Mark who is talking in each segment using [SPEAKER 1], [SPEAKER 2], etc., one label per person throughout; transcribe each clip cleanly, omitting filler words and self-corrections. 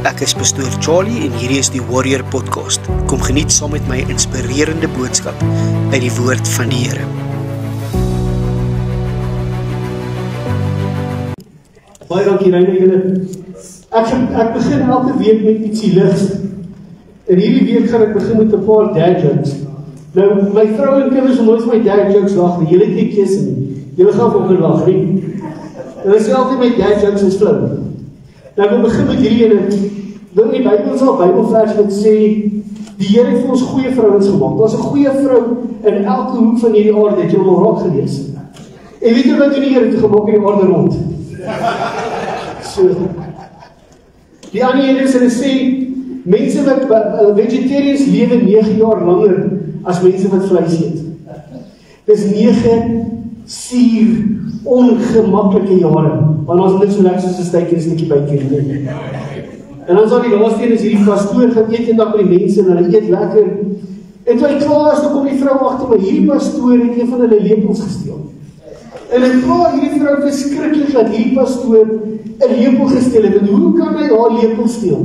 [SPEAKER 1] Ek is Pastoor Charlie en hierdie is die Warrior Podcast. Kom geniet saam met my inspirerende boodskap uit die woord van die Here.
[SPEAKER 2] Baie dankie Reine julle. Ek begin elke week met ietsie ligs. En hierdie week gaan ek begin met 'n paar dad jokes. Nou, my vrou en kinders wil nooit my dad jokes lag nie. Julle het nie keuse nie. Julle gaan vir my lag nie. Hulle sê altyd my dad jokes is flou. Nou, ek begin met hierdie ene. In die Bybel is al 'n Bybelvers wat sê die Here het vir ons goeie vrouens gemaak. Daar's 'n goeie vrou in elke hoek van hierdie aarde. Het jy hom al raak gelees? En weet jy wat doen die Here te gemaak in die aarde rond? So. Die ander een is hulle sê mense wat vegetarians lewe 9 jaar langer as mense wat vleis eet. Dis 9 suur, ongemaklike jare. Want ons net so lekker soos 'n steak en 'n stukkie bacon. En dan sal die laaste een is hierdie pastoor gaan eet eendag met die mense en hulle eet lekker. En toe hy klaar is, dan kom die vrou agter my. Hierdie pastoor het een van hulle lepels gesteel. En ek vra hierdie vrou verskriklik dat hierdie pastoor 'n lepel gesteel het. En hoe kan hy haar lepel steel?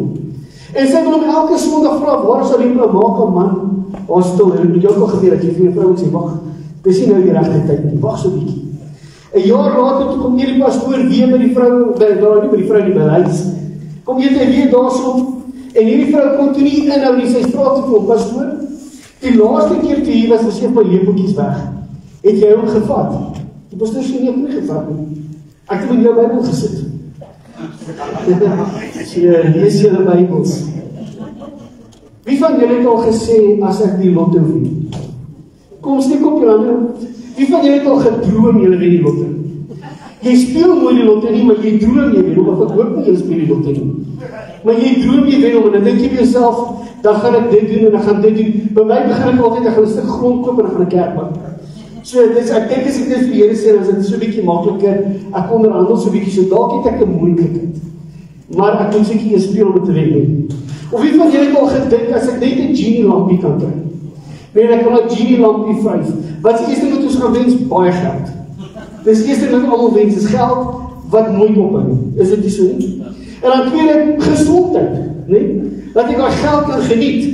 [SPEAKER 2] En sy wil hom elke Sondag vra, waar is haar lepel maak, man? Haar stil, en het moet jou ook al gebeur, dat jy vir jou vrou moet sê, wag, dis nie nou die regte tyd nie, wag so bietjie. 'n jaar later, toe kom hierdie pastoor weer met die vrou, nie met die vrou nie, by huis. Kom jy weer daarso, en hierdie vrou kon toe nie inhou nie, sy vra toe kom, pastoor, die laaste keer toe hier was, was my lepeltjies weg. Het jy hom gevat? Die pastoor sê nie, ek nie gevat nie. Ek het in jou Bybel gesit. So, lees julle Bybels. Wie van julle het al gesê, as ek die lotto wen? Kom steek op jou hande. Wie van julle het al gedroom, julle wen die lotto? Jy speel mooi die lotto nie, maar jy droom jy wen hom, of ek hoop nie jy speel die lotto nie. Maar jy droom jy wen hom, en dan dink jy vir jouself, dan gaan ek dit doen, en dan gaan dit doen. By my begin ek altyd, ek gaan 'n stuk grond koop, en dan gaan ek kerk maak. So, ek dink as ek dit vir die Here sê, dan is dit so 'n bietjie makliker, ek onderhandel so 'n bietjie, so dalk het ek 'n moeilikheid. Maar ek moet seker eers speel om dit te wen. Of wie van julle het al gedink, as ek net 'n genie lampie kan kry, en ek kan 'n genie lampie vryf, wat is die eerste wat ons gaan wens? Baie geld. Dis die eerste wat almal wens, is geld, wat nooit ophou. Is dit nie so nie? En dan tweede, gesondheid, nee? Dat ek al geld kan geniet.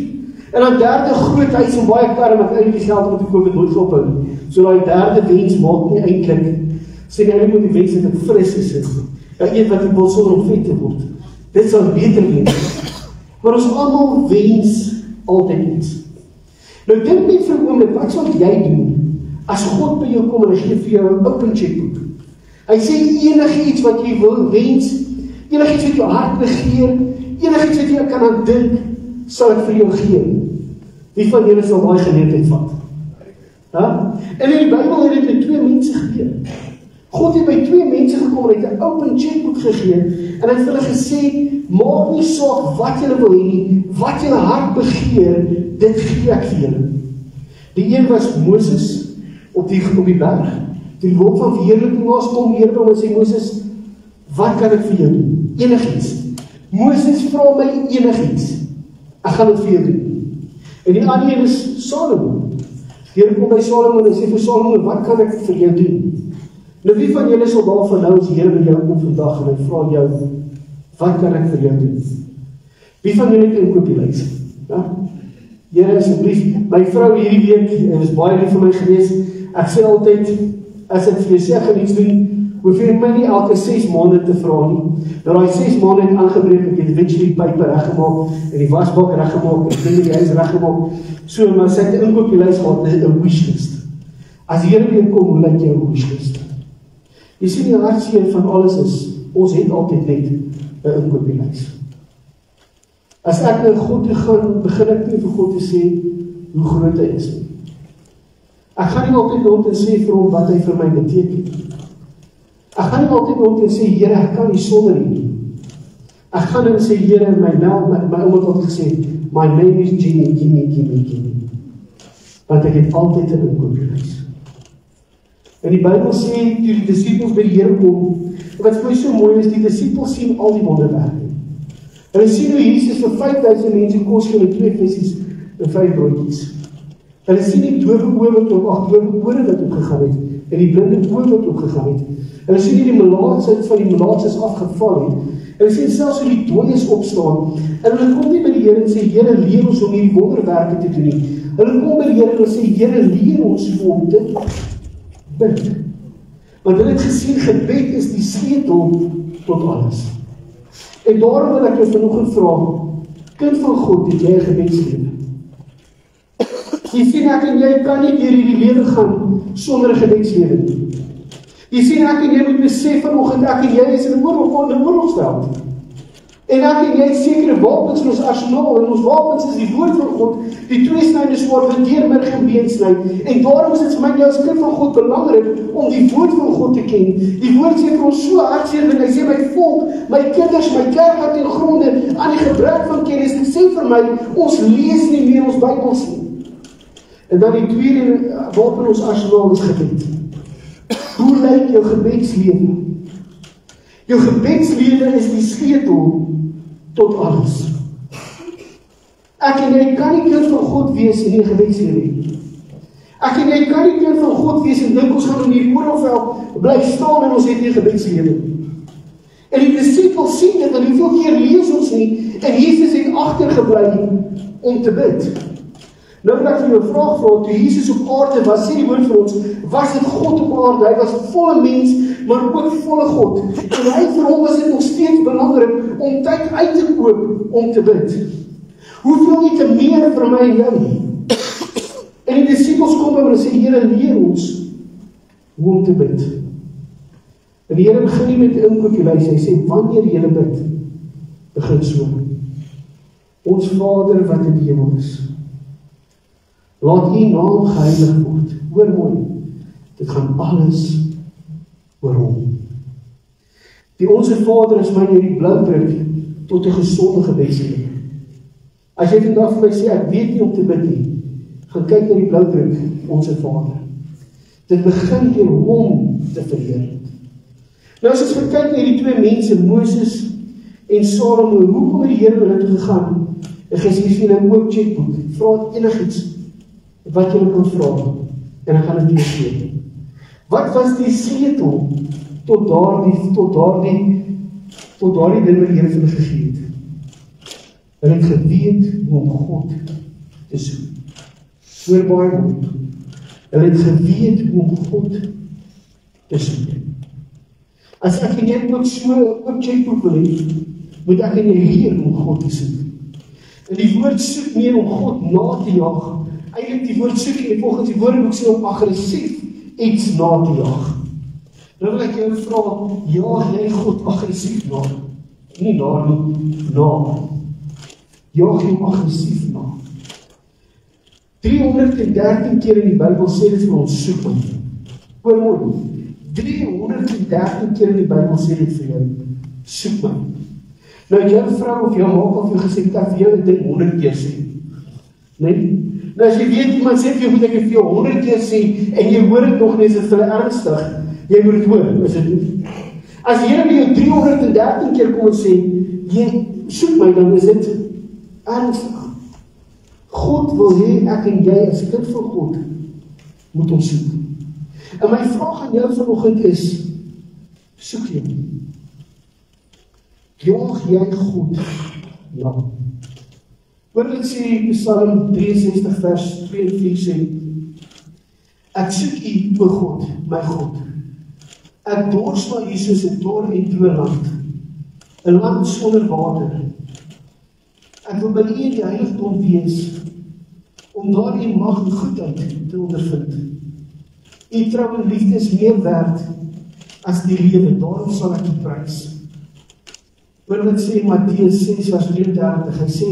[SPEAKER 2] En dan derde, groot huis en baie karre, wat eintlik die geld om te koop, het nooit ophou. So die derde wens maak nie eintlik, sê nie moet die wens dat ek fris is, eet wat ek wil sonder om vet te word. Dit sal beter wees. Maar ons almal wens altyd iets. Nou dink net vir 'n oomblik, wat sal jy doen as God by jou kom en hy gee vir jou 'n open checkboek? Hy sê enigiets wat jy wil wens, enigiets wat jou hart begeer, enigiets wat jy kan aan dink, sal ek vir jou gee. Wie van julle sal daai geleentheid vat? En in die Bybel het dit met 2 mense gebeur. God het by 2 mense gekom en het 'n open checkboek gegee en hy het vir hulle gesê, maak nie saak wat julle wil hê nie, wat julle hart begeer, dit gee ek vir julle. Die een was Moses op die berg. Die wolk van verheerliking was kom Here hom en sê Moses, wat kan ek vir jou doen? Enigiets. Moses vra my enigiets. Ek gaan dit vir jou doen. En die ander een is Salomo. Here kom by Salomo en sê vir Salomo, wat kan ek vir jou doen? Nou wie van julle sal daarvan nou as die Here by jou kom vandag en hy vra jou, wat kan ek vir jou doen? Wie van julle het 'n inkopieslys? Ja? Here asseblief, my vrou hierdie week, en is baie lief vir my gewees, ek sê altyd, as ek vir jou sê, gaan iets doen, hoef jy my nie elke 6 maande te vra nie. Nou die 6 maande het aangebreek, ek het die witchery-pype reggemaak, en die wasbak reggemaak, en die huis reggemaak, so, maar sy het 'n inkopieslys gehad, 'n wishlist. As die Here weer kom, hoe lyk jou wishlist? Jy sien die hartseer van alles is, ons het altyd net 'n inkopieslys. As ek na God toe gaan, begin ek nie vir God te sê, hoe groot hy is. Ek gaan nie altyd rond en sê vir hom wat hy vir my beteken. Ek gaan nie altyd rond en sê, Here, ek kan nie sonder nie. Ek gaan en sê, Here, my ouma het altyd gesê, my name is Jimmy, gimme. Want ek het altyd 'n inkopieslys. En die Bybel sê, toe die disciples by die Here kom, wat vir my so mooi is, die disciples sien al die wonderwerke. Hulle sien hoe Jesus vir 5000 mense kos gee met 2 visse en 5 broodjies. Hulle sien die dowe oë wat op 8 dowe ore wat opgegaan het, en die blinde oë wat opgegaan het. Hulle sien nie die melaatsheid van die malaatses afgeval het. Hulle sien selfs hoe die dooies opstaan. En hulle kom nie by die Here en sê, Here, leer ons om hierdie wonderwerke te doen nie. Hulle kom by die Here en hulle sê, Here, leer ons om te bid. Want hulle het gesien, gebed is die sleutel tot alles. En daarom wil ek jou vanoggend vra, kind van God, het jy 'n gebedslewe? Jy sien, ek en jy kan nie deur hierdie lewe gaan sonder 'n gebedslewe nie. Jy sien, ek en jy moet besef vanoggend, ek en jy is in 'n oorlogsveld. En ek en jy het sekere wapens in ons arsenaal, en ons wapens is die woord van God, die tweesnydende swaard wat deur midde en been sny. En daarom is dit vir my en jou as kind van God belangrik om die woord van God te ken. Die woord sê vir ons so hartseer, en hy sê, my volk, my kinders, my kerk wat ten gronde aan die gebrek van kennis, en sê vir my, ons lees nie meer ons Bybels nie. En dan die tweede wapen in ons arsenaal is gebed. Hoe lyk jou gebedslewe? Jou gebedslewe is die sleutel tot alles. Ek en jy kan nie kind van God wees en nie 'n gebedslewe nie. Ek en jy kan nie kind van God wees en dink ons gaan in die oorlogveld bly staan en ons het nie 'n gebedslewe nie. En die disippels sien dit, en hoeveel keer lees ons nie, en Jesus het agtergebly om te bid. Nou wil ek vir jou 'n vraag vra, toe Jesus op aarde was, sê die woord vir ons, was dit God op aarde, hy was volle mens, maar ook volle God. En hy vir hom was dit nog steeds belangrik om tyd uit te koop om te bid. Hoeveel nie te meer vir my en jou nie. En die disippels kom by hom en sê, Here, leer ons hoe om te bid. En die Here begin nie met 'n inkopieslys, hy sê, wanneer jy bid, begin so. Ons Vader wat in die hemel is, laat U naam geheilig word. Hoor mooi, dit gaan alles oor hom. Die Onse Vader is my die bloudruk tot 'n gesonde gebedslewe. As jy vandag vir my sê, ek weet nie om te bid nie, gaan kyk na die bloudruk, Onse Vader. Dit begin deur hom te vereer. Nou as ons kyk na die twee mense, Moses en Salomo, hoe kom die Here hulle toe gegaan? Ek gee vir julle 'n oop checkboek, vra enigiets wat jy kan vra, en ek gaan dit vir jou gee. Wat was die sleutel tot daardie ding wat die Here vir hulle gegee het? Hulle het geweet hoe om God te soek. Hoor baie mooi. Hulle het geweet hoe om God te soek. As ek en jy ook so oop checkboek wil hê, moet ek en jy leer om God te soek. En die woord soek meer om God na te jaag. Eigenlijk die woord soek en volgens die woordeboek sê om aggressief iets na te jaag. Nou wil ek jou vra, jaag jy God aggressief na? Nie na nie, na. Jaag jy hom aggressief na. 313 keer in die Bybel sê dit vir ons soek hom. Hoor mooi, 313 keer in die Bybel sê dit vir jou, soek my. Nou jou vrou of jou maak of jou gesê, ek vir jou 'n ding 100 keer sê. Nee? Nou as jy weet, iemand sê vir jou, moet ek vir jou 100 keer sê, en jy hoor het nog nie, is dit vir hulle ernstig, jy moet het hoor, is dit nie? As die Here by jou 313 keer kom en sê, jy soek my, dan is dit ernstig. God wil hê, ek en jy, as kind van God, moet ons soek. En my vraag aan jou vanoggend is, soek jy? Jaag jy God? Ja. Hoor wat sê Psalm 63 vers 2 en 4 sê, ek soek U, o God, my God. Ek dors na U soos 'n dor en droë land, 'n land sonder water. Ek wil by U in die heiligdom wees, om daar U mag en goedheid te ondervind. U trou en liefde is meer werd as die lewe, daarom sal ek U prys. Hoor wat sê Matteus 6 vers 33, hy sê,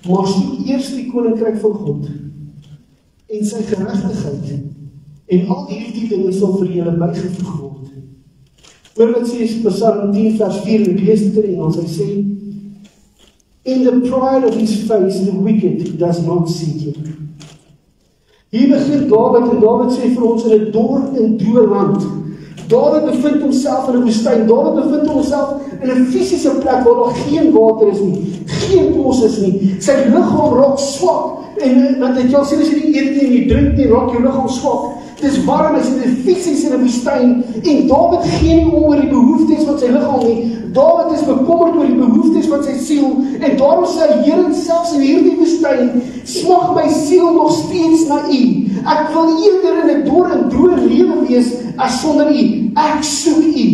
[SPEAKER 2] maar soek eers die koninkryk van God en sy geregtigheid, en al hierdie dinge sal vir julle bygevoeg word. Hoor wat sê Psalm 10 vers 4, en lees dit in Engels, hy sê, in the pride of his face the wicked does not seek him. Hier begin Dawid, en Dawid sê vir ons in 'n dor en droë land. Dawid bevind homself in 'n woestyn. Dawid bevind homself in 'n fisiese plek waar daar geen water is nie, geen kos is nie. Sy liggaam raak swak, en want dit jy sê as jy nie eet nie en jy drink nie, raak jou liggaam swak. Dit is warm, hy sit fisies in 'n woestyn, en Dawid gee nie om oor die behoeftes van sy liggaam nie. Dawid is bekommerd oor die behoeftes van sy siel, en daarom sê hy, Here, selfs in hierdie woestyn, smag my siel nog steeds na U. Ek wil eerder in 'n dor en droë lewe wees, as sonder U. Ek soek U.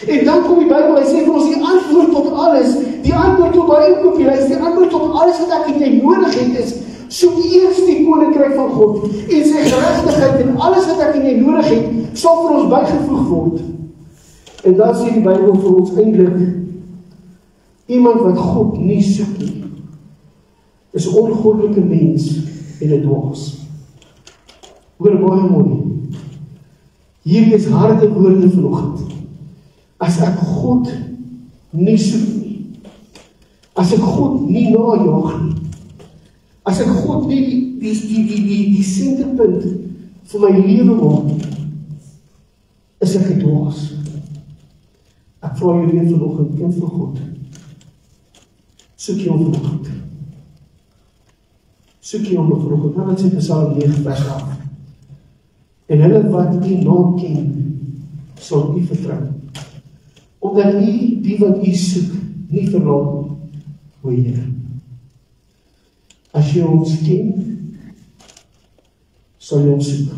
[SPEAKER 2] En dan kom die Bybel, hy sê vir ons die antwoord tot alles, die antwoord tot daai inkopieslys, die antwoord tot alles wat ek en jy nodig het is, soek eers die koninkryk van God en sy geregtigheid, en alles wat ek en jy nodig het, sal vir ons bygevoeg word. En dan sê die Bybel vir ons eintlik, iemand wat God nie soek nie, is 'n ongoddelike mens en 'n dwaas. Hoor baie mooi. Hierdie is harde woorde vanoggend. As ek God nie soek nie, as ek God nie najaag nie, as ek God nie die senterpunt vir my lewe maak, is ek 'n dwaas. Ek vra jou weer vanoggend, kind van God, soek jy hom vanoggend. Soek jy hom vanoggend. Nou wat sê Psalm 9 vers 8. En hulle wat U naam ken, sal U vertrou. Omdat U die wat U soek nie verlaat nie, o Here. As jy ons ken, sal jy ons soek.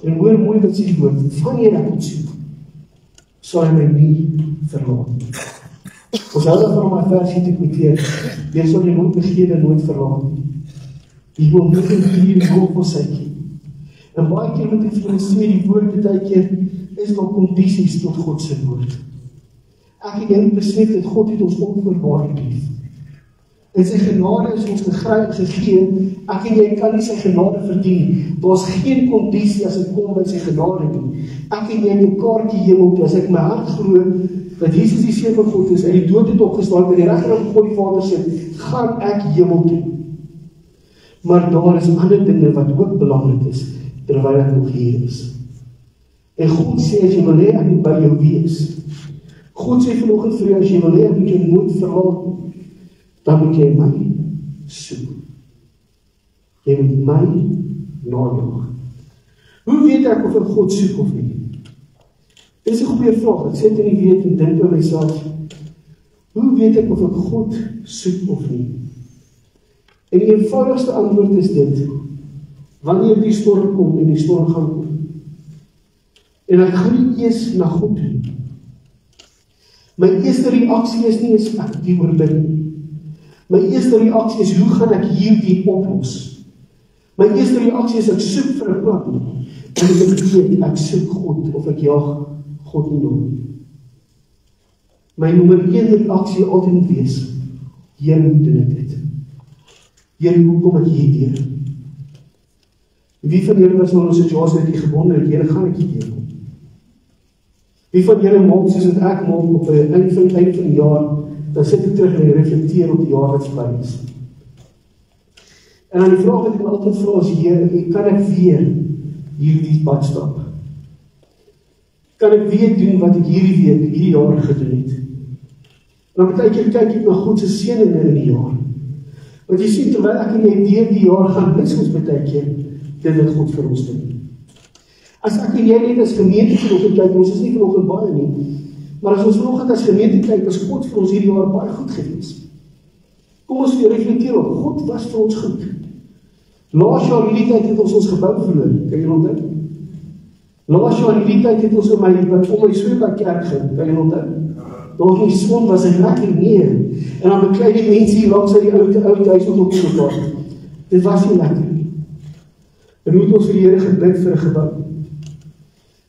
[SPEAKER 2] En hoor mooi wat sê die woord, wanneer ek ons soek, sal hy my nie verlaat nie. Ons hou daarvan om my versie te quoteer, jy sal jy nooit begeer en nooit verlaat nie. Jy wil nooit in die hoop vir sy ken. En baie keer moet ek vir julle sê, die woord baie keer is nog kondisies tot God se woord. Ek en jy moet besef dat God het ons onvoorwaardelik lief. En sy genade is ons gegee, ek en jy kan nie sy genade verdien. Daar's geen kondisie as dit kom by sy genade nie. Ek en jy het 'n kaartjie hemel toe, as ek my hart glo dat Jesus die Seun van God is, uit die dood het opgestaan, by die regterhand van God die Vader sit, gaan ek hemel toe. Maar daar is ander dinge wat ook belangrik is, terwyl ek nog hier is. En God sê, as jy wil hê, ek moet by jou wees. God sê vanoggend vir jou, as jy wil hê, ek moet jou nooit verlaat, dan moet jy my soek. Jy moet my najaag. Hoe weet ek of ek God soek of nie? Dit is 'n goeie vraag. Ek sit in die weet en dink by myself, hoe weet ek of ek God soek of nie? En die eenvoudigste antwoord is dit, wanneer die storm kom en die storm gaan kom, en ek gaan nie eers na God toe. My eerste reaksie is nie eens ek die oorbid nie. My eerste reaksie is, hoe gaan ek hierdie oplos? My eerste reaksie is, ek soek vir 'n plan. En ek weet, ek soek God, of ek jaag God nie nog. My nommer 1 reaksie altyd moet wees, Here, hoe doen ek dit? Here, hoe kom ek hierdeur? Wie van julle was nou in 'n situasie dat jy gebonde het, Here, gaan ek hierdeur kom? Wie van julle maak soos wat ek maak op die einde van die jaar, dan sit ek terug en reflecteer op die jaar wat verby is. En dan die vraag wat ek altyd vra is, Here, kan ek weer hierdie pad stap? Kan ek weer doen wat ek hierdie week, hierdie jaar gedoen het? En dan baie keer kyk ek na God se seëninge in die jaar. Want jy sien, terwyl ek en jy deur die jaar gaan, mis ons baie keer dit wat God vir ons doen. As ek en jy net as gemeente vanoggend kyk, ons is nie vanoggend baie nie, maar as ons vanoggend as gemeente kyk, is God vir ons hierdie jaar baie goed gewees. Kom ons reflekteer op, God was vir ons goed. Laas jaar hierdie tyd het ons gebou verloor, kan jy onthou? Laas jaar hierdie tyd het ons om my swembad kerk gaan, kan jy onthou? Daar die son was hy lekker neer, en dan beklei die mense hier langs uit die oude huis op die mekaar. Dit was nie lekker nie. En hoe het ons vir die Here gebid vir 'n gebou?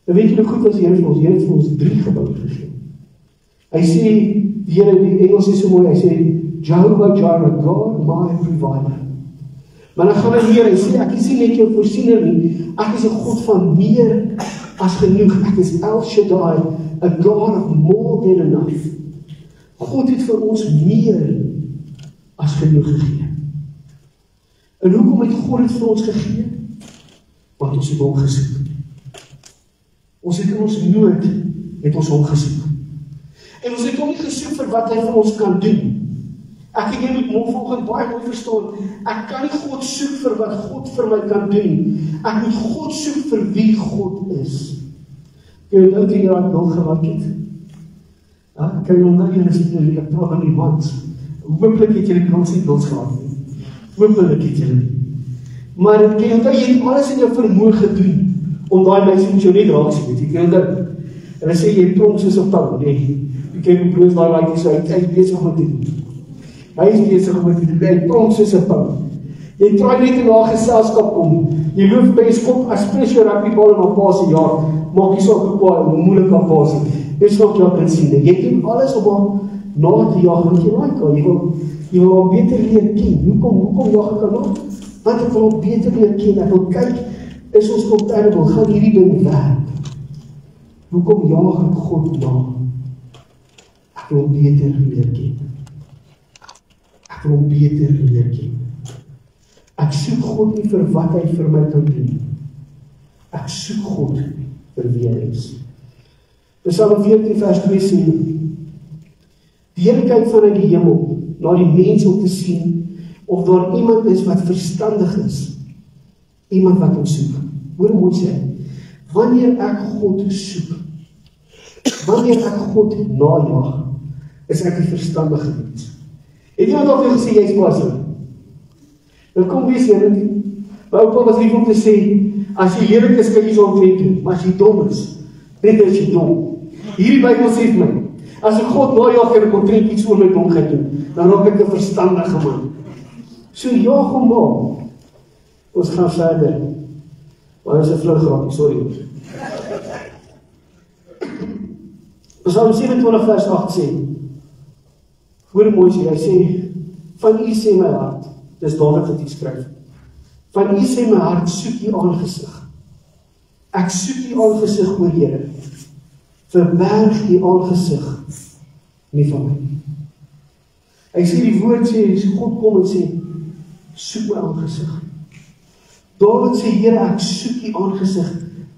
[SPEAKER 2] En weet jy hoe goed was die Here vir ons? Die Here het vir ons 3 gebouwe gegee. Hy sê, die Here, die Engels is so mooi, hy sê, Jehovah Jireh, God my provider. Maar dan gaan hy weer, hy sê, ek is nie net jou voorsiener nie, ek is 'n God van meer as genoeg, ek is El Shaddai, a God of more than enough. God het vir ons meer as genoeg gegee. En hoekom het God dit vir ons gegee? Want ons het hom gesoek. Ons het in ons nood, het ons hom gesoek. En ons het hom nie gesoek vir wat hy vir ons kan doen. Ek en jy moet volgens baie mooi verstaan, ek kan nie God soek vir wat God vir my kan doen. Ek moet God soek vir wie God is. Jy nou die jaar nog geraak het. Kan jy onthou jy is nie, ek praat aan die wand. Hoopelik het jy die kans nie dood gehad nie. Hoopelik het jy nie. Maar kan jy onthou jy het alles in jou vermoë gedoen, om daai mense met jou net raak te weet. Jy kan onthou, hulle sê jy tronk soos 'n tang, nee. Jy kan nie bloos daai laaitjie so, hy is besig om te doen. Hy is besig om te doen, hy tronk soos 'n tang. Jy try net in haar geselskap om. Jy loop by 'n skop, as speel jou rugbybal en op paas 'n jaar, maak jy so gekwaai, hoe moeilik aan paas. Dis wat jy kan sien. Jy doen alles om haar na te jaag, want jy like haar. Jy wil haar beter leer ken. Hoekom jaag ek haar na? Want ek wil haar beter leer ken. Ek wil kyk, is ons compatible, gaan hierdie ding werk? Hoekom jaag ek God na? Ek wil hom beter leer ken. Ek wil hom beter leer ken. Ek soek God nie vir wat hy vir my kan doen. Ek soek God vir wie hy is. Psalm 14 vers 2 sê, die Here kyk vanuit die hemel na die mens om te sien of daar iemand is wat verstandig is. Iemand wat hom soek. Hoor mooi sê, wanneer ek God soek, wanneer ek God najaag, is ek die verstandige mens. Het jy al vir gesê, jy is passer? Dan kom wees jy dit. My oupa was lief om te sê, as jy leerlik is, kan jy so omtrent doen, maar as jy dom is, net as jy dom. Hierdie Bybel sê vir my, as ek God najaag en ek omtrent iets oor my domheid doen, dan raak ek 'n verstandige man. So jaag hom na. Ons gaan verder. Maar is 'n vlug grapie, sorry. Psalm 27 vers 8 sê, hoor mooi sê, hy sê, van U sê my hart, dis Dawid wat U skryf, van U sê my hart, soek U aangesig. Ek soek U aangesig, o Here, verberg U aangesig nie van my. Hy sê die woord sê, God kom en sê, soek my aangesig. Dawid sê, Here, ek soek U aangesig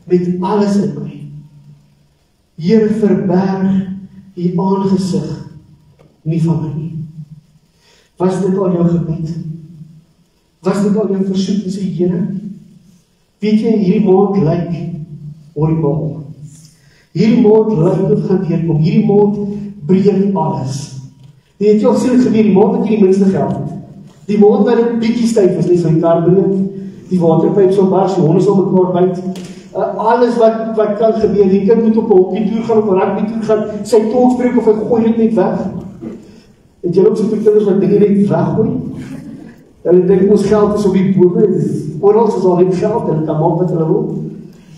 [SPEAKER 2] met alles in my. Here, verberg U aangesig nie van my nie. Was dit al jou gebed? Was dit al jou versoek en sê, Here, weet jy, hierdie maand lyk horribaal. Hierdie maand lyk dit gaan deurkom. Hierdie maand breek alles. Weet jy al sien het gebeur, die maand wat jy die minste geld het. Die maand wat dit bietjie styf is, net so die kar breek, die waterpyp sal bars, die honde sal mekaar byt. Alles wat kan gebeur, die kind moet op 'n hockey toer gaan, op 'n rugby toer gaan, sy tong spreek of hy gooi dit net weg. Het jy ook so kinders wat dinge net weggooi? Hulle dink ons geld is op die bome, oral is al net geld, en kan maak wat hulle wil.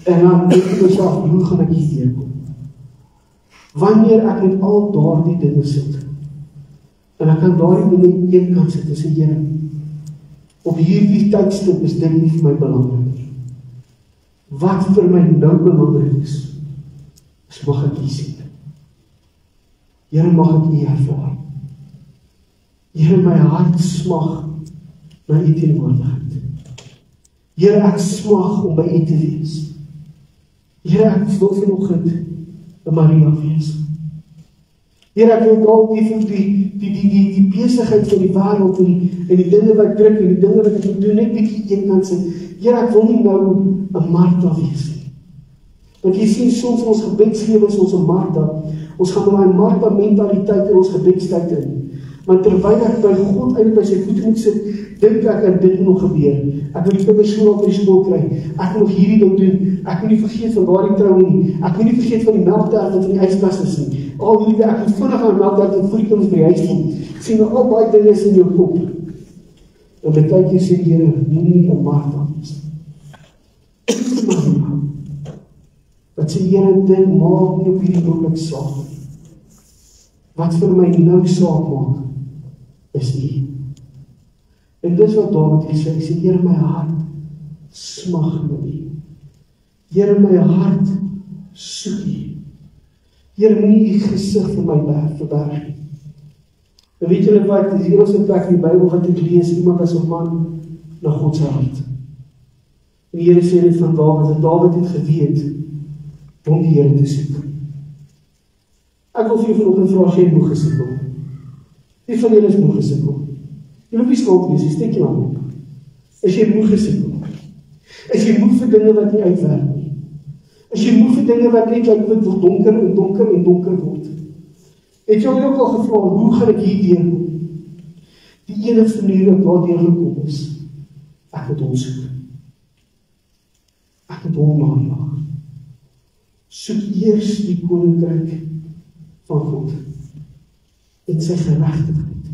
[SPEAKER 2] En dan denk ek myself, hoe gaan ek hier deurkom? Wanneer ek met al daardie dinge sit, en ek kan daardie dinge een kant sit, en sê, Here, op hierdie tydstip is dit nie vir my belangrik. Wat vir my nou belangrik is mag ek U sien. Here, mag ek U ervaar. Here, my hart smag na U teenwoordigheid. Here, ek smag om by U te wees. Here, ek wil vanoggend 'n Maria wees. Here, ek wil dalk die besigheid van die wêreld en die dinge wat druk en die dinge wat ek moet doen, net bietjie eenkant sit. Here, ek wil nie nou 'n Martha wees nie. Want jy sien, soms in ons gebedslewe is ons 'n Martha. Ons gaan met daai Martha mentaliteit in ons gebedstyd in. Maar terwyl ek by God eintlik by sy voete moet sit, dink ek aan dit nog gebeur. Ek wil die kinderskool op die skool kry. Ek moet nog hierdie ding doen. Ek moet nie vergeet van daardie troue nie. Ek moet nie vergeet van die melktert wat in die yskas is nie. Al hierdie, ek moet vinnig aan melktert en voor die kinders by die huis kom. Sien, al baie dinge is in jou kop. En baie keer sê die Here, moenie 'n Martha wees. Wat sê Here, dit maak nie op hierdie oomblik saak nie. Wat vir my nou saak maak, is U. En dis wat Dawid sê, hy sê, Here, my hart smag na U. Here, my hart soek U. Here, moenie U gesig vir my verberg nie. En weet julle wat, dis die eerste plek in die Bybel wat ek lees, iemand as 'n man na God se hart. En die Here sê dit van Dawid, en Dawid het geweet om die Here te soek. Ek wil vir jou vanoggend vra, as jy moeg gesoek word. Wie van julle is moe gesukkel? Jy loop nie skuld wees, jy steek jou aan op. Is jy moe gesukkel? Is jy moe vir dinge wat nie uitwerk nie? Is jy moe vir dinge wat net like wat donker en donker en donker word? Het jy ook al gevra, hoe gaan ek hier deurkom? Die enigste manier wat waardeur gekom is, ek moet hom soek. Ek moet hom najaag. Soek eers die koninkryk van God en sy geregtigheid.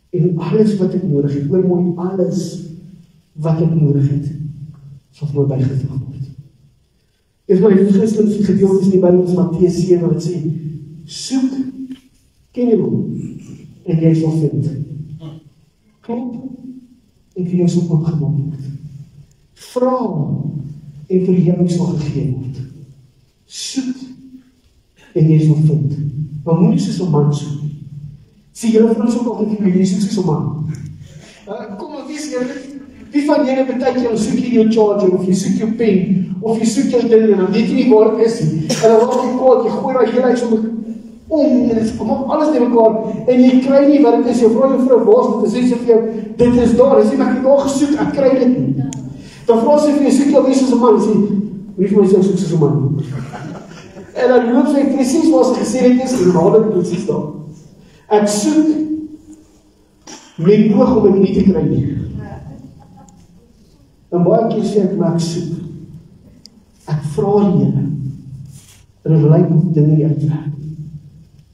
[SPEAKER 2] En alles wat ek nodig het, hoor mooi, alles wat ek nodig het, sal vir my bygevoeg word. Een van die gunsteling gedeeltes in die Bybel is Matteus 7 wat sê, soek, ken jy hom, en jy sal vind. Klop, en vir jou sal oopgemaak word. Vra, en vir jou sal gegee word. Soek, en jy sal vind. Maar moet nie soos 'n man soek. Sê julle vrou soek altyd vir jy soek soos 'n man. Kom maar, wees eerlik. Wie van julle beteken jy soek jy jou charger, of jy soek jou pen, of jy soek jou ding, en dan weet jy nie waar het is nie. En dan raak jy kwaad, jy gooi daai hele huis om, en dit kom alles in mekaar, en jy kry nie wat dit is, jou vrou, waar is dit, sê sy vir jou, dit is daar, sê, maar ek het al gesoek, ek kry dit nie. Dan vra sy vir jou, soek jy wees soos 'n man, sê, wie vir my sê, soek soos 'n man. En dan loop sy presies waar sy gesê het is, en dan haal ek presies daar. Ek soek, met oog om ek nie te kry nie. En baie keer sê ek, maar ek soek. Ek vra die Here, en het lyk of dinge nie uitwerk.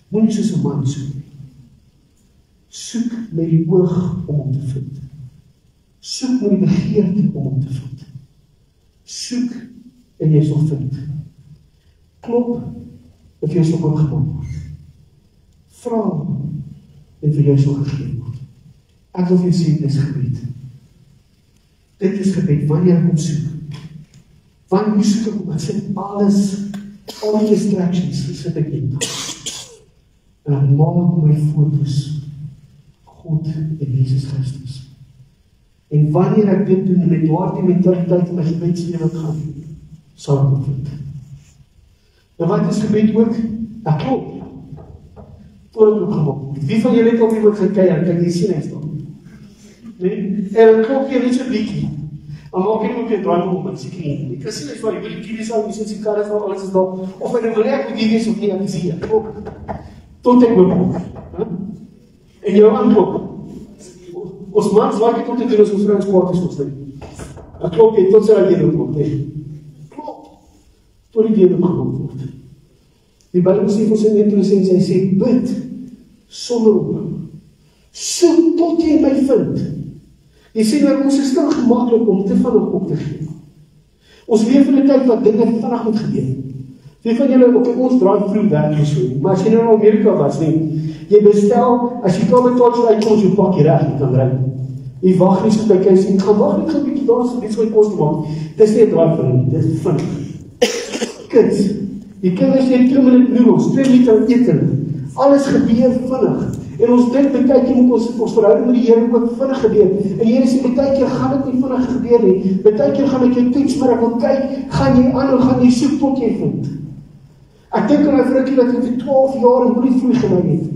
[SPEAKER 2] Moet nie soos 'n man soek nie. Soek met die oog om hom te vind. Soek met die begeerte om hom te vind. Soek en jy sal vind. Klop en vir jou sal oopgemaak word. Vra en vir jou sal gegee word. Ek wil vir jou sê, dit is gebed. Dit is gebed, wanneer ek kom soek. Wanneer soek ek om, ek sit alles, al die distractions, sit ek in. En ek maak my fokus, God en Jesus Christus. En wanneer ek dit doen, met waar die mentaliteit in my gebedslewe gaan, sal ek dit vind. En wat is gebed ook? Ek klop. Tot ek opgemaak. Wie van julle het op iemand gekei, kyk jy sien hy staan. Nee? En dan klop jy net so bietjie. Dan maak jy nie op jy draai om, ek seker nie. Ek kan sien as waar jy wil die kiewies aan, jy sien die karre van alles is daar, of hy nou wil ek moet die wees of nie, ek sien jy, klop. Tot ek oopmaak. En jou aanklop. Ons mans waak het om te doen as ons vrouens kwaad is ons nie. Ek klop jy tot sy al deur oopmaak, nee. Klop. Tot die deur oopgemaak word. Die Bybel sê vir sy Kolossense, hy sê, bid sonder ophou. Soek tot jy my vind. Jy sê dat ons is stil gemaklik om te vinnig op te gee. Ons leef in 'n tyd wat dinge vinnig moet gebeur. Wie van julle, ons draai vroeg werk en so, maar as jy nou in Amerika was, nie, jy bestel, as jy kom met tot uitkom, jy pak jy reg, jy kan ry. Jy wag nie so by jy sê, ek gaan wag net 'n bietjie daar, so iets my kos te maak. Dis nie 'n draai vinnig, dis vinnig. Kids, die kinders het 2 minute noedels, 2 minute eten. Alles gebeur vinnig. En ons dink baie keer moet ons verhouding met die Here ook vinnig gebeur. En die Here sê baie keer gaan dit nie vinnig gebeur nie. Baie keer gaan ek jou toets, maar ek wil kyk, gaan jy aan, gaan jy soek tot jy vind. Ek dink aan 'n vroukie wat vir 12 jaar in bloedvloei gelei het.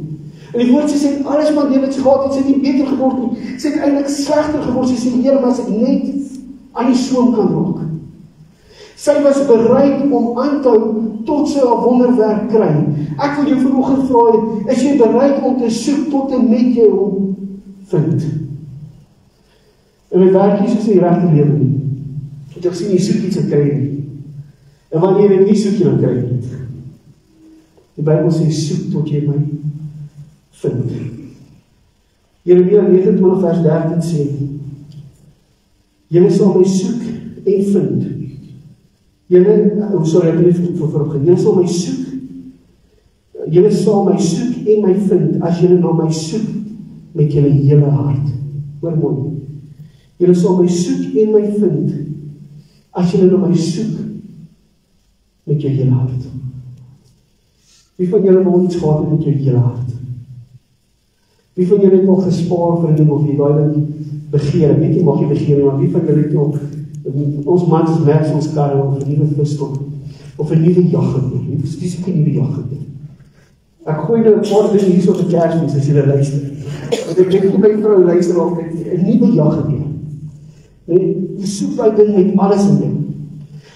[SPEAKER 2] En die woord sê alles wat David se gehad het, sy het nie beter geword nie. Sy het eintlik slegter geword. Sy sê Here, maar as ek net aan die soom kan raak. Sy was bereid om aan te hou tot sy 'n wonderwerk kry. Ek wil jou vanoggend vra, is jy bereid om te soek tot en met jy hom vind? En dit werk nie soos die regte lewe nie. Want jy sien jy soek iets en kry nie. En wanneer jy dit nie soek jy dan kry jy dit. Die Bybel sê soek tot jy my vind. Jeremia 29 vers 13 sê, julle sal my soek en vind. Julle sal my soek, julle sal my soek en my vind, as julle na my soek met julle hele hart. Hoor mooi. Julle sal my soek en my vind, as julle na my soek met jou hele hart. Wie van julle wil iets gehad het met jou hele hart? Wie van julle het al gespaar vir 'n ding of jy daai ding begeer? Weet jy, mag jy begeer, maar wie van julle het ook ons mans merk ons karre of 'n nuwe visstok of 'n nuwe jagger. Dis 'n nuwe jagger. Ek gooi nou 'n paar dinge hier so op die Kersfees as jy luister. Want ek weet my vrou luister altyd 'n nuwe jaggeweer. Jy soek daai ding met alles in jou.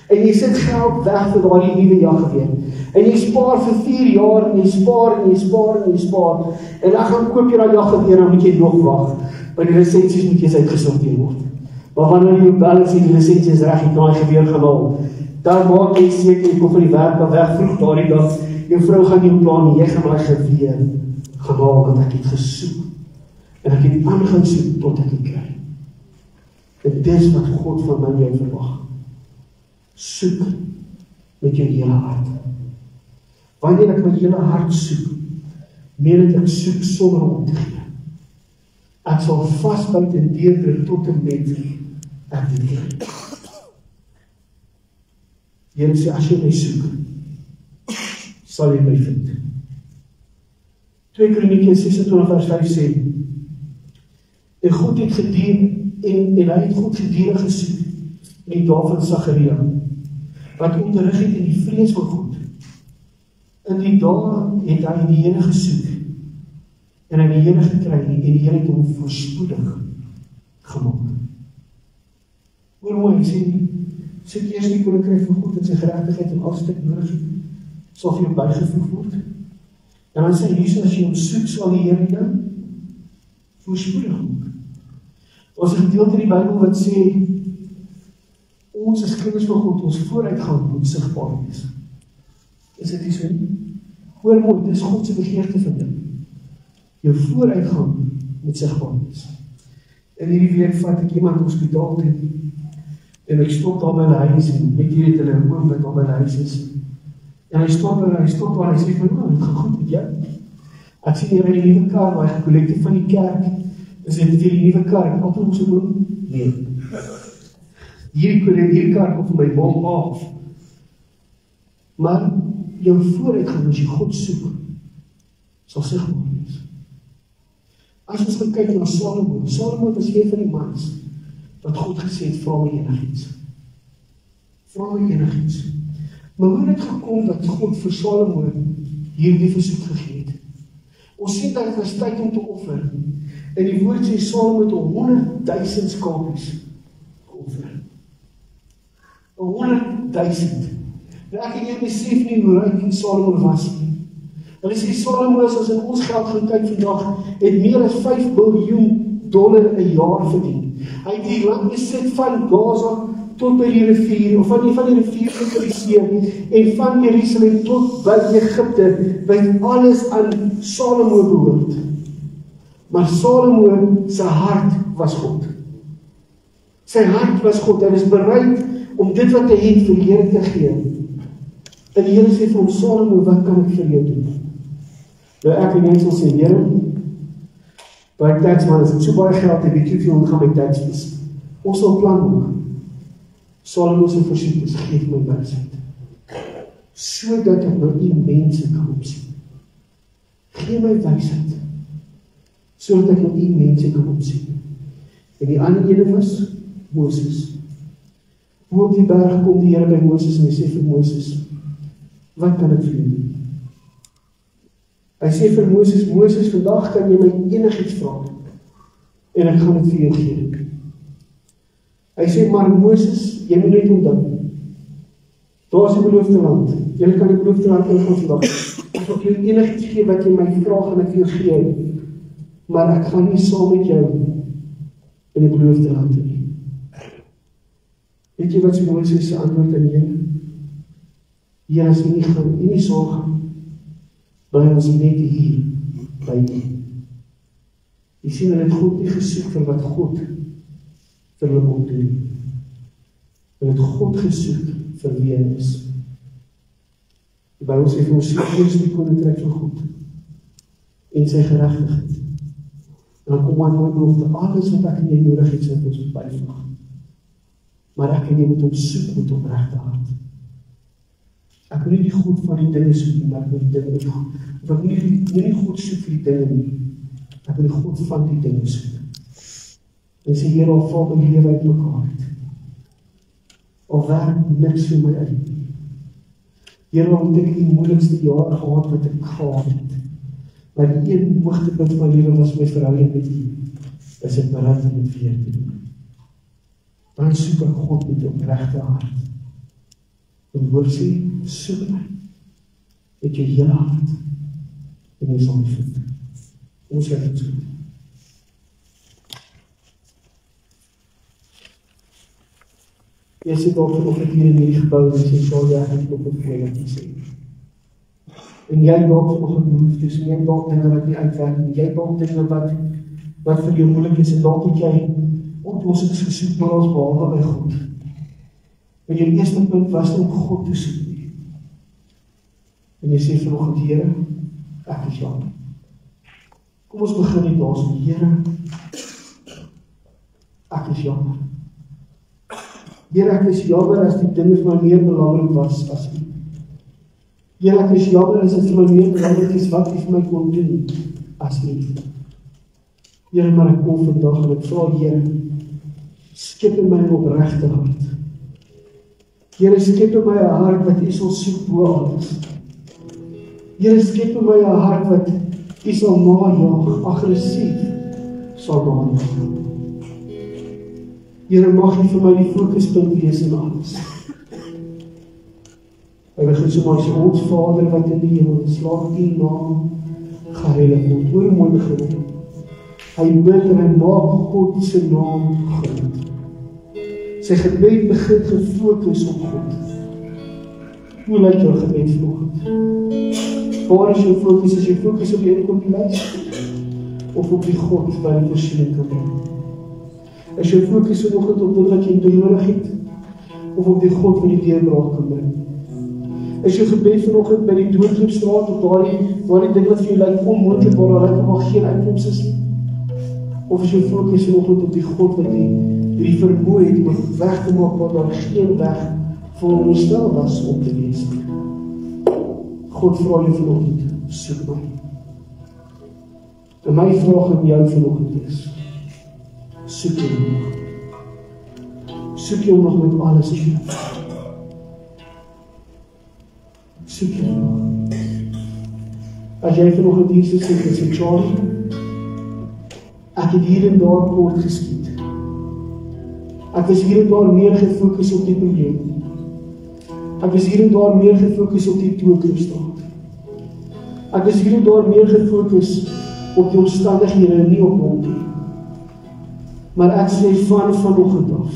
[SPEAKER 2] En jy sit geld weg vir daai nuwe jaggeweer. En jy spaar vir 4 jaar en jy spaar en jy spaar en jy spaar. En dan gaan koop jy daai jaggeweer, dan moet jy nog wag. Want die lisensies moet eers uitgesorteer word. Maar wanneer jy bel en sê die lisensies reg, jy kan die geweer gaan haal. Dan maak jy seker jy kom van die werk af weg vroeg daardie dag. Jou vrou gaan nie plan, jy gaan my geweer gaan haal want ek het gesoek. En ek het aangehou soek tot ek het kry. En dis wat God van my jou verwag. Soek met jou hele hart. Wanneer ek my hele hart soek, meen ek soek sonder om te gee. Ek sal vasbyt en deurdruk tot en met ek dit kry. Here sê, as jy my soek, sal jy my vind. 2 Kronieke 26 vers 5 sê, en God het en hy het God gedurig gesoek in die dae van Sagaria, wat onderrig het in die vrees van God. In die dae het hy die Here gesoek, en hy die Here gekry, en die Here het hom voorspoedig gemaak. Hoor mooi, soek eers die koninkryk van God en sy geregtigheid en alles wat ek nodig het, sal vir jou bygevoeg word. En dan sê Jesus, as jy hom soek, sal die Here jou voorspoedig maak. Daar is 'n gedeelte in die Bybel wat sê, ons as kinders van God, ons vooruitgang moet sigbaar wees. Is dit nie so nie? Hoor mooi, dit is God se begeerte van jou. Jou vooruitgang moet sigbaar wees. In hierdie week vat ek iemand hospitaal toe, en ek stop daar by die huis, en met hier het hulle 'n oom wat daar by die huis is. En hy stop waar, hy sê van, dit gaan goed met jou. Ek sien hier in die nuwe kar, waar hy gekollekte van die kerk, is dit vir die nuwe kar, ek altyd ons oom? Nee. Hierdie kar kom vir my bom af. Maar jou vooruitgang, as jy God soek, sal sigbaar wees. As ons gaan kyk na Salomo was een van die mans, wat God gesê het, vra my enigiets. Vra my enigiets. Maar hoe het gekom dat God vir Salomo hierdie versoek gegee het? Ons sien dat het was tyd om te offer. En die woord sê Salomo het 100,000 skapies geoffer. 100,000. Nou ek en jy besef nie hoe ryk Salomo was nie. Hulle sê Salomo, as ons in ons geld gaan kyk vandag, het meer as $5 biljoen $1 jaar verdien. Hy het die land besit van Gaza tot by die rivier, of van die rivier tot by die see, en van Jerusalem tot by Egipte, by alles aan Salomo behoort. Maar Salomo se hart was God. Sy hart was God. Hy was bereid om dit wat hy het vir die Here te gee. En die Here sê vir hom, Salomo, wat kan ek vir jou doen? Nou ek en jy sal sê, Here, by taxman, as ek so baie geld het, weet jy hoeveel gaan my tax wees. Ons sal plan maak. Salomo se versoek is, geef my wysheid, sodat ek nou die mense kan opsien. Geef my wysheid, sodat ek nou die mense kan opsien. En die ander ene was Moses. Hoe op die berg kom die Here by Moses en hy sê vir Moses, wat kan ek vir jou doen? Hy sê vir Moses, Moses, vandag kan jy my enigiets vra, en ek gaan dit vir jou gee. Hy sê, maar Moses, jy moet net onthou, daar is die beloofde land, jy kan die beloofde land ingaan vandag, as ek jou enigiets gee wat jy my vraag en ek vir jou gee, maar ek gaan nie saam met jou in die beloofde land nie. Weet jy wat is Moses se antwoord aan Here? Here, as jy nie gaan, jy nie saam gaan, bly ons net hier by U. Jy sien, hulle het God nie gesoek vir wat God vir hulle moet doen. Hulle het God gesoek vir wie hy is. Die Bybel sê vir ons, soek eers die koninkryk van God en sy geregtigheid. En dan kom maar nooit belofte, alles wat ek en jy nodig het, sal ons moet byvoeg. Maar ek en jy moet hom soek met opregte hart. Ek wil nie die goed van die dinge soek, maar ek wil die dinge soek. Of ek wil nie God soek vir die dinge nie. Ek wil die God van die dinge soek. En sê, Here, al val my lewe uit mekaar uit. Al werk niks vir my uit. Here, want ek die moeilikste jaar gehad wat ek gehad het. Maar die een hoogtepunt van my lewe was my verhouding met U. Is ek bereid om dit weer te doen. Dan soek ek God met 'n opregte hart. En woord sê, soek my met jou hele hart. En jy sal my vind. Ons sal dit soek. Jy sê dalk vanoggend hier in hierdie gebou en sê, sal jy eigenlijk op 'n vreemde sê. En jy dalk vanoggend behoeftes, en jy dalk dinge wat nie uitwerk nie, jy dalk dinge wat vir jou moeilik is, en dalk het jy oplossings gesoek, maar ons behalwe by God. En jou eerste punt was om God te soek nie. En jy sê vanoggend, Here, ek is jammer. Kom ons begin net daar so, Here, ek is jammer. Here, ek is jammer as die dinge vir my meer belangrik was as U. Here, ek is jammer as dit vir my meer belangrik is wat U vir my kon doen as U. Here, maar ek kom vandag en ek vra, Here, skep in my 'n opregte hart. Here, skep in my 'n hart wat U sal soek bo alles. Here, skep in my 'n hart wat U sal najaag, aggressief sal najaag. Here, mag U vir my die fokuspunt wees in alles. Hy begin so maar sê, ons Vader wat in die hemel is, laat U naam geheilig word. Hoor mooi begin. Hy bid en hy maak God se naam groot. Sy gebed begin gefokus op God. Hoe lyk jou gebed vanoggend? Waar is jou fokus? Is jou fokus op die enige op die lys? Of op die God wat die voorsiening kan bring? Is jou fokus vanoggend op dit wat jy nodig het? Of op die God wat die deurbraak kan bring? Is jou gebed vanoggend by die doodloopstraat of waar die ding wat vir jou lyk onmoontlik, waar daar maar geen uitkoms is nie? Of is jou fokus vanoggend op die God wat die vermoë het om het weg te maak waar daar geen weg veronderstel was om te wees nie? God vra jou vanoggend, soek my. En my vraag aan jou vanoggend is, soek jy nog? Soek jy nog met alles in jou? Soek jy nog? As jy vanoggend hier sit en sê, Charlie, ek het hier en daar kort geskiet. Ek is hier en daar meer gefokus op die probleem. Ek is hier en daar meer gefokus op die toekomsstaat. Ek is hier en daar meer gefokus op die omstandighede en nie op hom nie. Maar ek sê vanoggend af,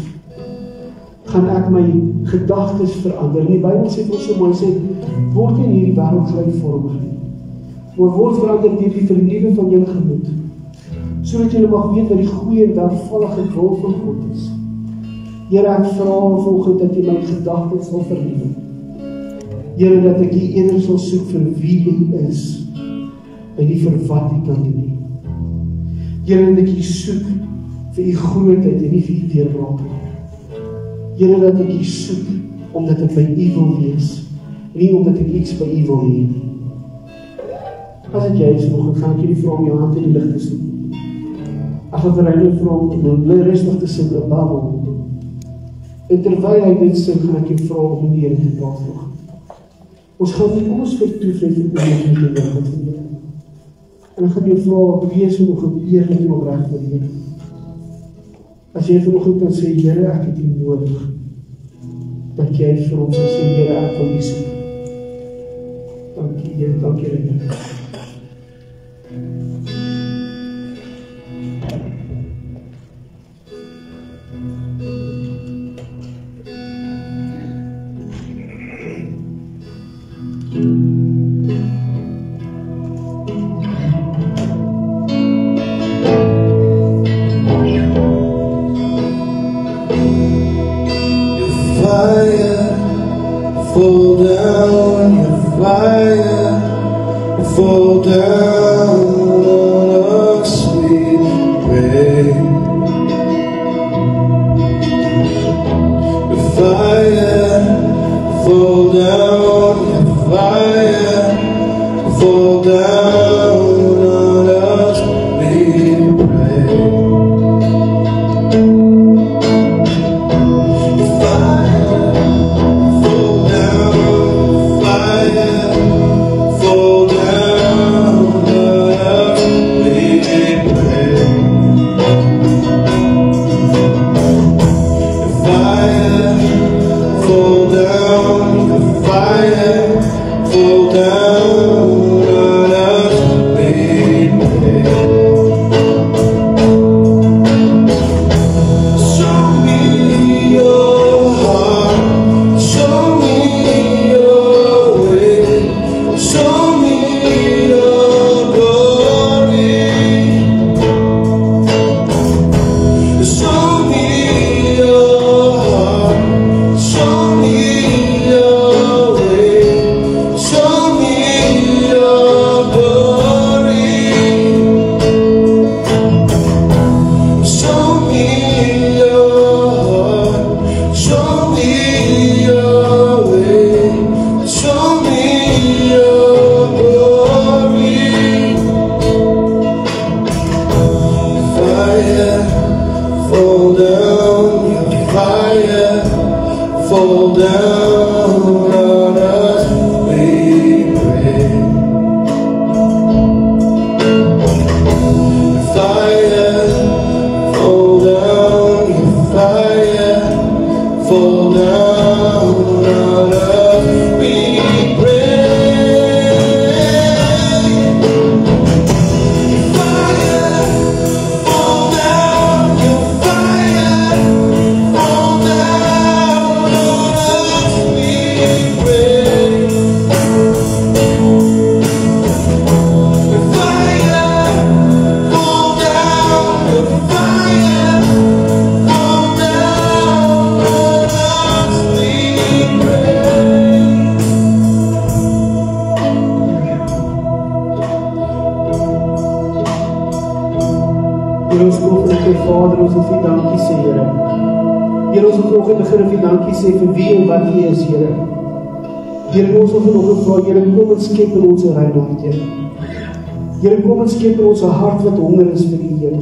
[SPEAKER 2] gaan ek my gedagtes verander. En die Bybel sê vir ons so mooi, sê, word in hierdie wêreld gelykvormig nie, maar word verander deur die vernuwing van jou gemoed, sodat jy mag weet wat die goeie en welgevallige wil van God is. Here, ek vra vanoggend dat jy my gedagtes sal vernuwe. Here, dat ek jy eerder sal soek vir wie jy is, en nie vir wat jy kan doen nie. Here, dat ek jy soek vir die grootheid en nie vir die deurbraak nie. Here, dat ek jy soek omdat ek by U wil wees, nie omdat ek iets by U wil hê nie. As dit jy is vanoggend, gaan ek jy vra om jou hand in die lig te sit. Ek gaan vir hy vra om rustig te sit en babbel. En terwyl hy dit sê, gaan ek jy vra om in die Here te praat vanoggend. Ons gaan nie ons vertoef het in die Here. En ek gaan jy vra, wees vanoggend eerlik en opreg vir die Here. As jy vanoggend kan sê, Here, ek het U nodig, dat jy vir ons sê, Here, ek wil U soek. Dankie, Here, dankie, Here.
[SPEAKER 3] Fire
[SPEAKER 2] Here ons loof en Vader, ons wil vir dankie sê, Here. Here, ons wil vanoggend begin vir dankie sê vir wie en wat U is, Here. Here, ons wil vanoggend vra, Here, kom en skep in ons rein hart, Here. Here, kom en skep in ons hart wat honger is vir U, Here.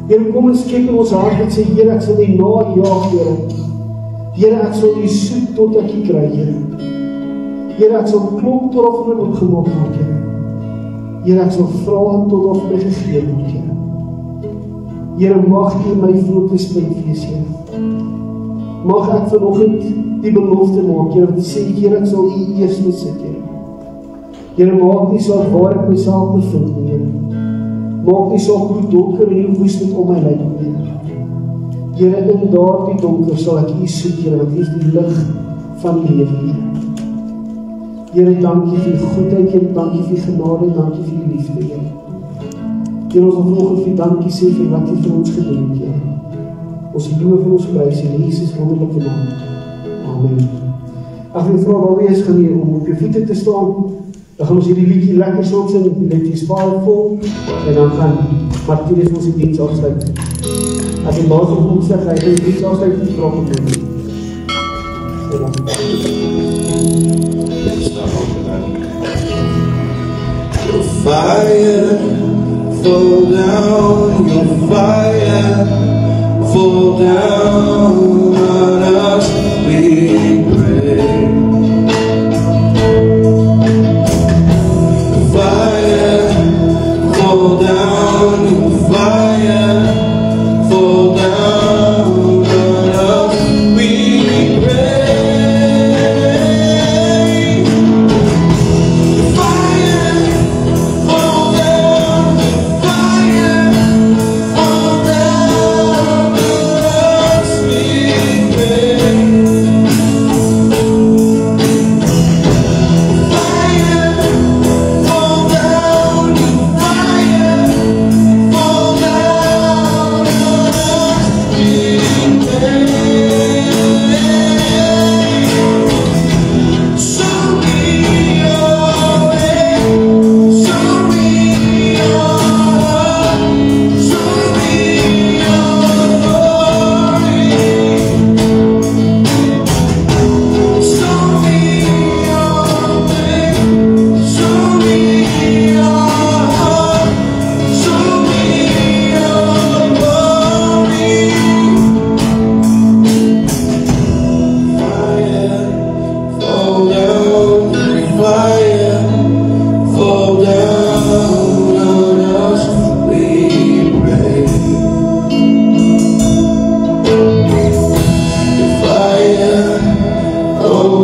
[SPEAKER 2] Here, kom en skep in ons hart wat sê, Here, ek sal U najaag, Here. Here, ek sal U soek tot ek U kry, Here. Here, ek sal klop tot of my opgemaak word, Here. Here, ek sal vra tot of my gegee word, Here. Here, mag U my fokus by wees, Here. Mag ek vanoggend die belofte maak, Here, wat sê, Here, ek sal U eers sit, Here. Here, maak nie saak waar ek myself bevind, Here. Maak nie saak hoe donker en hoe woest dit om my lyk, Here. Here, in daardie donker sal ek U soek, Here, want U is die lig van die lewe, Here. Here, dankie vir U goedheid, Here, dankie vir U genade, dankie vir U liefde, Here. Here, ons wil vanoggend vir dankie sê vir wat U vir ons gedoen het, Here. Ons loof en ons prys in Jesus wonderlike naam. Amen. Ek wil vra waar wees gaan hier om op jou voete te staan. Dan gaan ons hierdie liedjie lekker saam sing, die liedjie is baie vol en dan gaan Martinus ons die diens afsluit. As die baas op ons sê, hy die diens afsluit die vraag op doen.
[SPEAKER 3] Your fire fall down, your fire fall down on us, we pray. Fire fall down, your fire fall down on us, we pray. Fire fall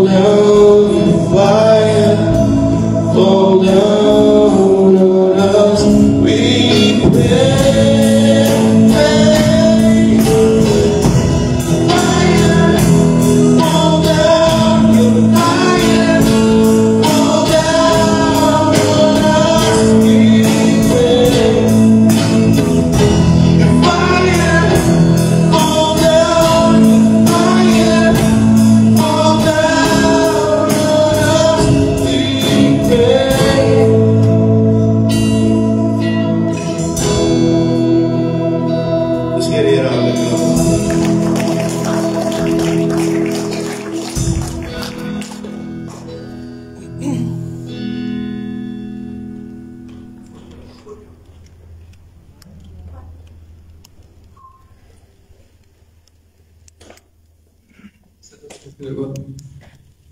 [SPEAKER 3] down, fire fall down on us, we pray.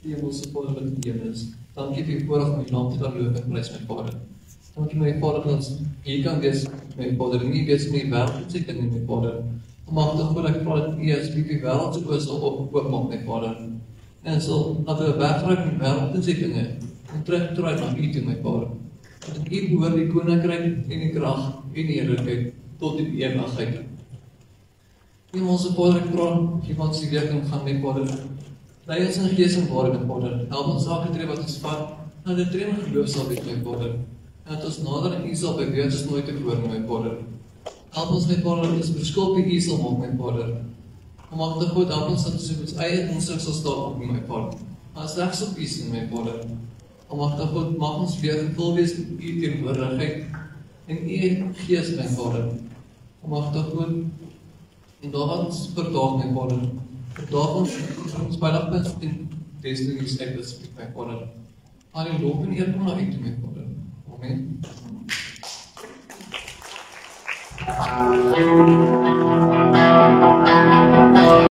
[SPEAKER 4] Die hemelse Vader wat in die hemel is. Dankie vir die voorreg om die naam te kan loof en prys, my Vader. Dankie my Vader dat ons hier kan wees, my Vader, nie wees met die wêreld se dinge, my Vader. Almagtige God, ek vra dat U asseblief die wêreld se oë sal oopmaak, my Vader. En sal dat we wegryk met die wêreld se dinge en terugdraai na U toe, my Vader. Dat U behoort die koninkryk en die krag en die heerlikheid tot in ewigheid. Hemelse Vader, ek vra dat ons die week gaan, my Vader. Lei ons in gees en waarheid, my Vader. Help ons elke tree wat ons vat, na die tree van geloof sal wees, my Vader. En dat ons nader aan U sal beweeg as nooit tevore, my Vader. Help ons, my Vader, dat ons verskil by U sal maak, my Vader. Almagtige God, help ons dat ons op ons eie insig sal staan op U, my Vader. Maar slegs op U sien, my Vader. Almagtige God, mag ons weer gevul wees met U teenwoordigheid en U gees, my Vader. Magtig goed. En daar ons verdaag my Vader. Verdaag ons veiligheid en destinies uit te spreek my Vader. Al die lof en eer kom na uit my Vader. Amen.